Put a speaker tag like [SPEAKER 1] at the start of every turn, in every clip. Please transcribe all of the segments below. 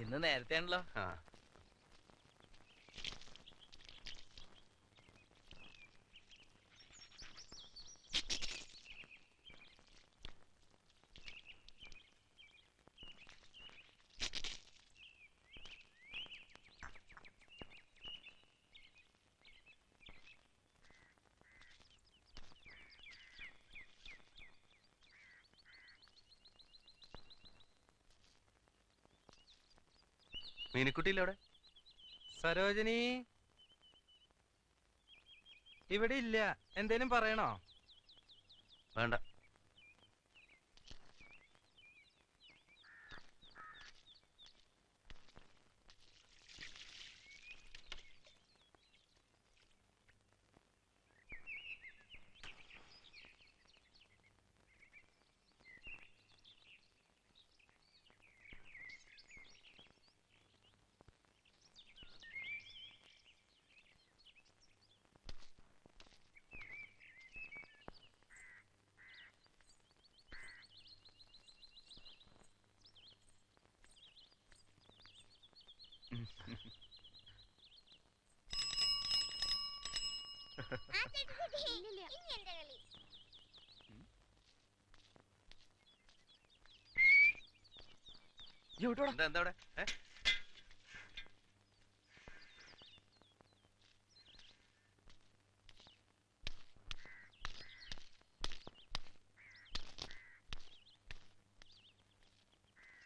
[SPEAKER 1] ഇന്ന് നേരത്തെ ആണല്ലോ.
[SPEAKER 2] മീനിക്കുട്ടിയില്ല അവിടെ?
[SPEAKER 3] സരോജിനി ഇവിടെ ഇല്ല. എന്തേലും പറയണോ?
[SPEAKER 2] വേണ്ട. എന്താ അവിടെ?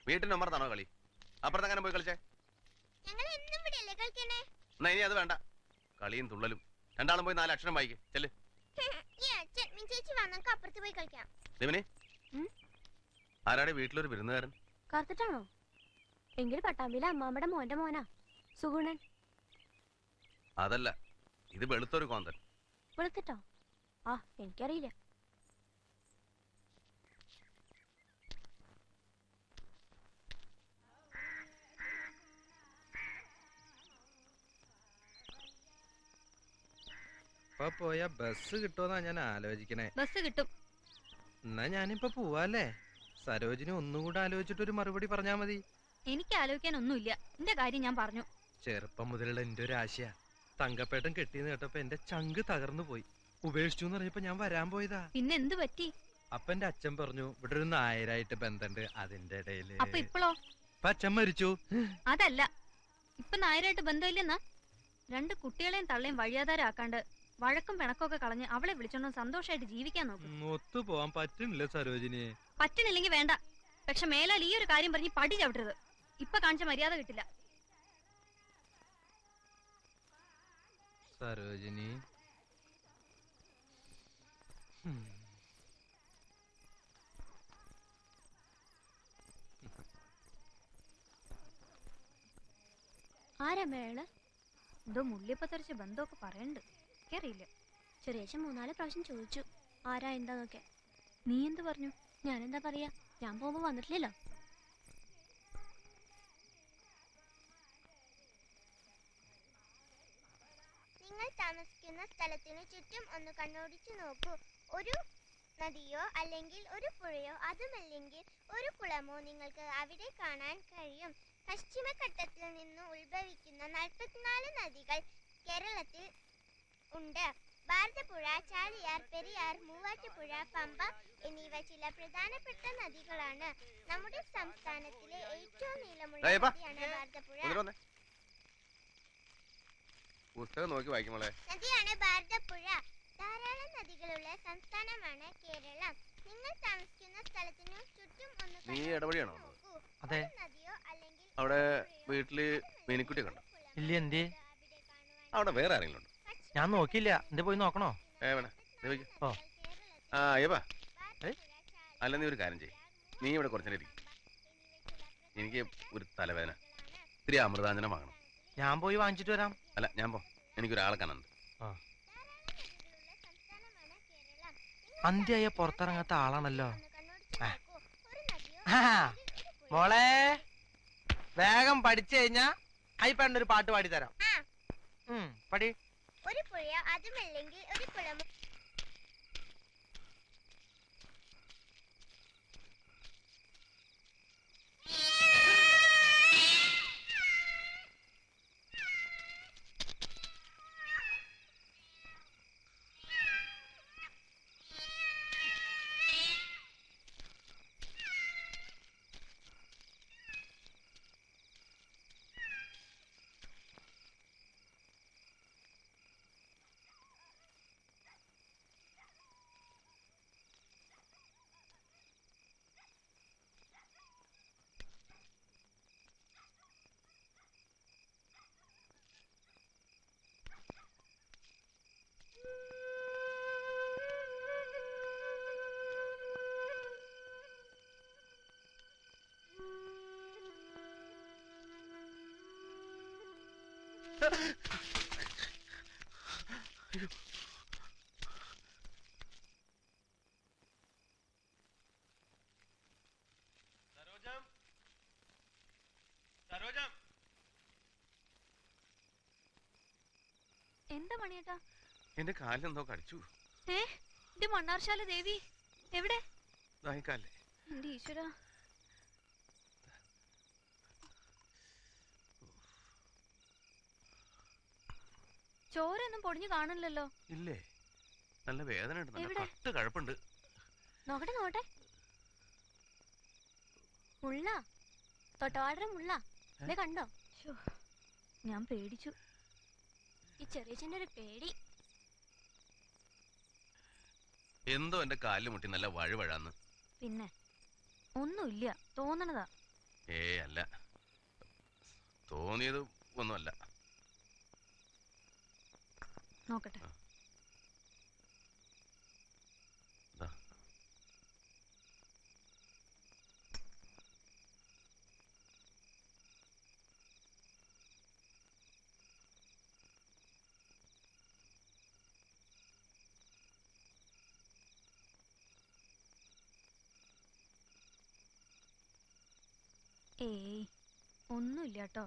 [SPEAKER 2] വീട്ടിന്റെ അമ്മറത്താണോ കളി? അപ്പുറത്തെങ്ങനെ പോയി കളിച്ചേ? എന്നാ ഇനി അത് വേണ്ട. കളിയും തുള്ളലും. രണ്ടാളും പോയി 4 അക്ഷരം വായിക്കേ. ചെല്ല്. ആരാടെ വീട്ടിലൊരു വിരുന്നുകാരൻ?
[SPEAKER 4] കാർത്തിട്ടാണോ? എങ്കിൽ പട്ടാമ്പിയിലെ അമ്മാമ്മയുടെ മോന്റെ മോനാ സുഗുണൻ.
[SPEAKER 2] അതല്ല, ഇത് വെളുത്തൊരു കോന്തൻ.
[SPEAKER 4] വെളുത്തിട്ടോ? ആ, എനിക്കറിയില്ല.
[SPEAKER 3] ഇപ്പൊ പോയ ബസ് കിട്ടുമെന്നാ ഞാൻ ആലോചിക്കണേ.
[SPEAKER 4] ബസ് കിട്ടും.
[SPEAKER 3] എന്നാ ഞാനിപ്പോ പോവാല്ലേ? സരോജിനി ഒന്നുകൂടെ ആലോചിച്ചിട്ടൊരു മറുപടി പറഞ്ഞാ മതി.
[SPEAKER 4] എനിക്ക് ആലോചിക്കാൻ ഒന്നുമില്ല. എന്റെ കാര്യം ഞാൻ പറഞ്ഞു.
[SPEAKER 3] ചെറുപ്പം മുതലുള്ള എന്റെ ഒരു ആശയാ. തങ്കപ്പേട്ടൻ കെട്ടിന്ന് കേട്ടപ്പോ എന്റെ ചങ്ക് തകർന്നു പോയി. ഉപേക്ഷിച്ചു എന്ന് പറഞ്ഞപ്പോ ഞാൻ വരാൻ പോയതാ.
[SPEAKER 4] പിന്നെ എന്ത് പറ്റി?
[SPEAKER 3] അപ്പൊ എന്റെ അച്ഛൻ പറഞ്ഞു ഇവിടെ ഒരു നായരായിട്ട് ബന്ധമുണ്ട്. അതിന്റെ ഇടയില്
[SPEAKER 4] അപ്പൊ ഇപ്പോഴോ?
[SPEAKER 3] ഇപ്പൊ അച്ഛൻ മരിച്ചു.
[SPEAKER 4] അതല്ല, ഇപ്പൊ നായരായിട്ട് ബന്ധമില്ലെന്നാ? 2 കുട്ടികളെയും തള്ളയും വഴിയാധാരാക്കാണ്ട് വഴക്കും പിണക്കൊക്കെ കളഞ്ഞ് അവളെ വിളിച്ചോണ്ട് സന്തോഷമായിട്ട് ജീവിക്കാൻ നോക്കും.
[SPEAKER 3] ഒത്തു പോവാൻ പറ്റുന്നില്ല സരോജിനി.
[SPEAKER 4] പറ്റണില്ലെങ്കിൽ വേണ്ട. പക്ഷെ മേലാൽ ഈ ഒരു കാര്യം പറഞ്ഞ് പടി ചവിട്ടരുത്. ഇപ്പൊ കാണിച്ച മര്യാദ കിട്ടില്ല.
[SPEAKER 3] സരോജിനി
[SPEAKER 4] ആരാ മേള്? എന്തോ മുള്ളിപ്പത്തരിച്ച ബന്ധമൊക്കെ പറയണ്ട്. എനിക്കറിയില്ല. ചെറിയേശൻ 3-4 പ്രാവശ്യം ചോദിച്ചു ആരാ എന്താന്നൊക്കെ. നീ എന്ത് പറഞ്ഞു? ഞാനെന്താ പറയാ? ഞാൻ പോകുമ്പോ വന്നിട്ടില്ലല്ലോ.
[SPEAKER 5] നിങ്ങൾ താമസിക്കുന്ന സ്ഥലത്തിന് ചുറ്റും ഒന്ന് കണ്ണോടിച്ചു നോക്കൂ. ഒരു നദിയോ അല്ലെങ്കിൽ ഒരു പുഴയോ അതുമല്ലെങ്കിൽ ഒരു കുളമോ നിങ്ങൾക്ക് അവിടെ കാണാൻ കഴിയും. പശ്ചിമഘട്ടത്തിൽ നിന്ന് ഉത്ഭവിക്കുന്ന 44 നദികൾ കേരളത്തിൽ ഉണ്ട്. ഭാരതപ്പുഴ, ചാലിയാർ, പെരിയാർ, മൂവാറ്റുപുഴ, പമ്പ എന്നിവ ചില പ്രധാനപ്പെട്ട നദികളാണ്. നമ്മുടെ സംസ്ഥാനത്തിലെ ഏറ്റവും നീളമുള്ള നദിയാണ് ഭാരതപ്പുഴ.
[SPEAKER 2] പുസ്തകം നോക്കി വായിക്കുമോളെ.
[SPEAKER 5] നദിയാണ് ഭാരതപ്പുഴ. ധാരാളം നദികളുള്ള സംസ്ഥാനമാണ് കേരളം. നിങ്ങൾ താമസിക്കുന്ന സ്ഥലത്തിനു ചുറ്റും ഒന്ന്
[SPEAKER 2] ഇടവഴിയാണോ?
[SPEAKER 3] അതെ.
[SPEAKER 2] അവിടെ വീട്ടില് മീനിക്കുട്ടി കണ്ടോ?
[SPEAKER 3] ഇല്ല. എന്തേ?
[SPEAKER 2] അവിടെ വേറെ ആരെങ്കിലും ഉണ്ടോ?
[SPEAKER 3] ഞാൻ നോക്കിയില്ല. എന്തേ പോയി നോക്കണോ?
[SPEAKER 2] അല്ല, നീ ഒരു കാര്യം ചെയ്യ്. നീ ഇവിടെ കുറച്ചേരം ഇരിക്കും. എനിക്ക് ഒരു തലവേദന. ഇത്തിരി അമൃതാഞ്ജനം വാങ്ങണം.
[SPEAKER 3] ഞാൻ പോയി വാങ്ങിച്ചിട്ട് വരാം.
[SPEAKER 2] അല്ല, ഞാൻ പോ. എനിക്കൊരാളെ കാണാനുണ്ട്.
[SPEAKER 3] അന്ത്യായ പുറത്തിറങ്ങാത്ത ആളാണല്ലോ. മോളെ, വേഗം പഠിച്ചു കഴിഞ്ഞാ അയ്യപ്പേട്ടനൊരു പാട്ട് പാടിത്തരാം. പടി.
[SPEAKER 5] ഒരു പുഴ അതുമല്ലെങ്കിൽ ഒരു കുളം.
[SPEAKER 4] എന്താ മണിയേട്ടാ?
[SPEAKER 2] എന്റെ കാലിലെന്തോ കടിച്ചു.
[SPEAKER 4] ഇത് മണ്ണാർശാല ദേവി എവിടെ?
[SPEAKER 2] കാലേ
[SPEAKER 4] എന്റെ ഈശ്വര, ചോരൊന്നും പൊടിഞ്ഞു കാണില്ലല്ലോ.
[SPEAKER 2] ഇല്ലേ, നല്ല വേദന ഉണ്ട്, നല്ല
[SPEAKER 4] എവിടെ?
[SPEAKER 2] കട്ട് കഴപ്പുണ്ട്.
[SPEAKER 4] നോക്കട്ടെ നോക്കട്ടെ. മുള്ള, തൊട്ടവാടര മുള്ള. ഇതേ കണ്ടോ? ശ്ശോ, ഞാൻ പേടിച്ചു. ഈ ചെറിയച്ഛൻ്റെ ഒരു പേടി.
[SPEAKER 2] എന്തോ എന്റെ കാലിൽ മുട്ടി നല്ല വഴുവഴാന്ന്.
[SPEAKER 4] പിന്നെ ഒന്നുമില്ല, തോന്നണതാ.
[SPEAKER 2] അല്ല, തോന്നിയത് ഒന്നുമല്ല.
[SPEAKER 4] നോക്കട്ടെ.
[SPEAKER 2] ദാ.
[SPEAKER 4] ഏയ്, ഒന്നുമില്ല കേട്ടോ.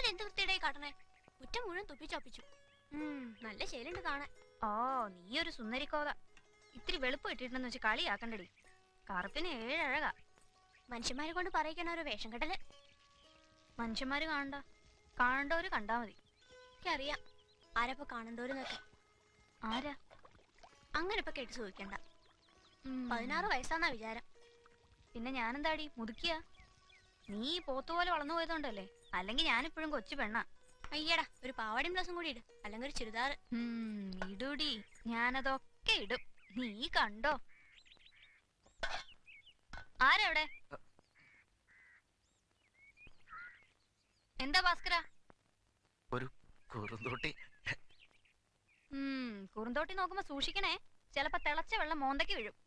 [SPEAKER 4] എന്ത് വൃത്തിയുടെയായി കാട്ടണേ? കുറ്റം മുഴുവൻ തുപ്പിച്ചൊപ്പിച്ചു. നല്ല ശൈലുണ്ട് കാണാൻ. ഓ, നീ ഒരു സുന്ദരിക്കോത. ഇത്തിരി വെളുപ്പ് ഇട്ടിട്ടുണ്ടെന്ന് വെച്ച് കളിയാക്കണ്ടടി. കറുപ്പിന് 7 അഴകാ. മനുഷ്യന്മാരെ കൊണ്ട് പറയിക്കണ ഒരു വേഷം കെട്ടല്. മനുഷ്യന്മാര് കാണണ്ടവര് കണ്ടാ മതി. എനിക്കറിയാം ആരപ്പോ കാണണ്ടവരെന്നൊക്കെ. ആരാ? അങ്ങനെ ഇപ്പൊ കേട്ട് സൂഹിക്കണ്ട. 16 വയസ്സാന്നാ വിചാരം. പിന്നെ ഞാനെന്താടി മുതുക്കിയ? നീ പോത്തുപോലെ വളർന്നു പോയതുകൊണ്ടല്ലേ, അല്ലെങ്കിൽ ഞാനിപ്പോഴും കൊച്ചു പെണ്ണാ. അയ്യടാ, ഒരു പാവാടിയും ബ്ലൗസും കൂടി ഇട്, അല്ലെങ്കിൽ ഒരു ചുരിദാർ. ഇടൂടി, ഞാനതൊക്കെ ഇടും. നീ കണ്ടോ? ആരവിടെ? എന്താ ഭാസ്കര?
[SPEAKER 2] ഒരു കുറുന്തോട്ടി.
[SPEAKER 4] കുറുന്തോട്ടി നോക്കുമ്പോ സൂക്ഷിക്കണേ, ചിലപ്പോ തിളച്ച വെള്ളം മോന്തയ്ക്ക് വീഴും.